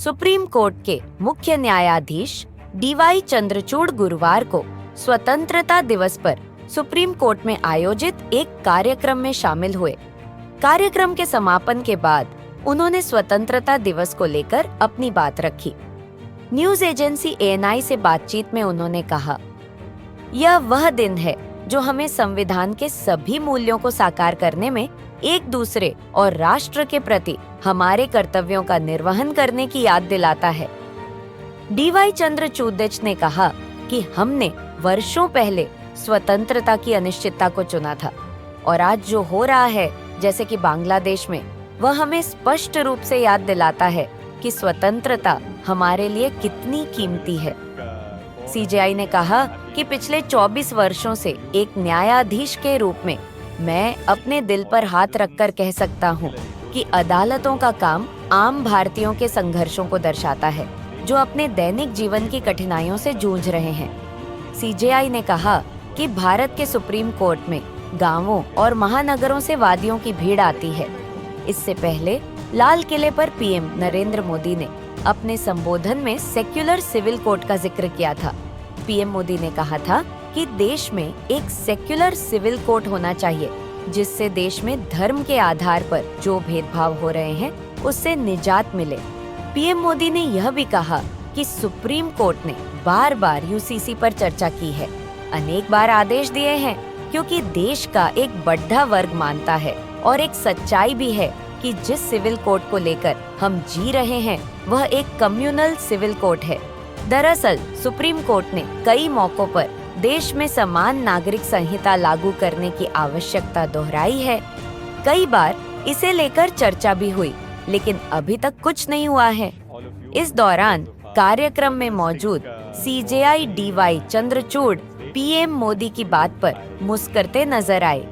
Supreme court के मुख्य न्यायाधीश डीवाई चंद्रचूड़ गुरुवार को स्वतंत्रता दिवस पर सुप्रीम कोर्ट में आयोजित एक कार्यक्रम में शामिल हुए। कार्यक्रम के समापन के बाद उन्होंने स्वतंत्रता दिवस को लेकर अपनी बात रखी। न्यूज एजेंसी ANI से बातचीत में उन्होंने कहा, यह वह दिन है जो हमें संविधान के सभी मूल्यों को साकार करने में एक दूसरे और राष्ट्र के प्रति हमारे कर्तव्यों का निर्वहन करने की याद दिलाता है। डीवाई चंद्रचूड़ ने कहा कि हमने वर्षों पहले स्वतंत्रता की अनिश्चितता को चुना था और आज जो हो रहा है, जैसे कि बांग्लादेश में, वह हमें स्पष्ट रूप से याद दिलाता है कि स्वतंत्रता हमारे लिए कितनी कीमती है। CJI ने कहा कि पिछले 24 वर्षों से एक न्यायाधीश के रूप में मैं अपने दिल पर हाथ रखकर कह सकता हूँ कि अदालतों का काम आम भारतीयों के संघर्षों को दर्शाता है, जो अपने दैनिक जीवन की कठिनाइयों से जूझ रहे हैं। CJI ने कहा कि भारत के सुप्रीम कोर्ट में गांवों और महानगरों से वादियों की भीड़ आती है। इससे पहले लाल किले पर PM नरेंद्र मोदी ने अपने संबोधन में सेक्युलर सिविल कोर्ट का जिक्र किया था। PM मोदी ने कहा था कि देश में एक सेक्युलर सिविल कोर्ट होना चाहिए, जिससे देश में धर्म के आधार पर जो भेदभाव हो रहे हैं उससे निजात मिले। PM मोदी ने यह भी कहा कि सुप्रीम कोर्ट ने बार बार UCC पर चर्चा की है, अनेक बार आदेश दिए हैं, क्योंकि देश का एक बड़ा वर्ग मानता है और एक सच्चाई भी है कि जिस सिविल कोर्ट को लेकर हम जी रहे हैं वह एक कम्युनल सिविल कोर्ट है। दरअसल सुप्रीम कोर्ट ने कई मौकों पर देश में समान नागरिक संहिता लागू करने की आवश्यकता दोहराई है। कई बार इसे लेकर चर्चा भी हुई, लेकिन अभी तक कुछ नहीं हुआ है। इस दौरान कार्यक्रम में मौजूद CJI D Y Chandrachud PM Modi की बात पर मुस्कुराते नजर आए।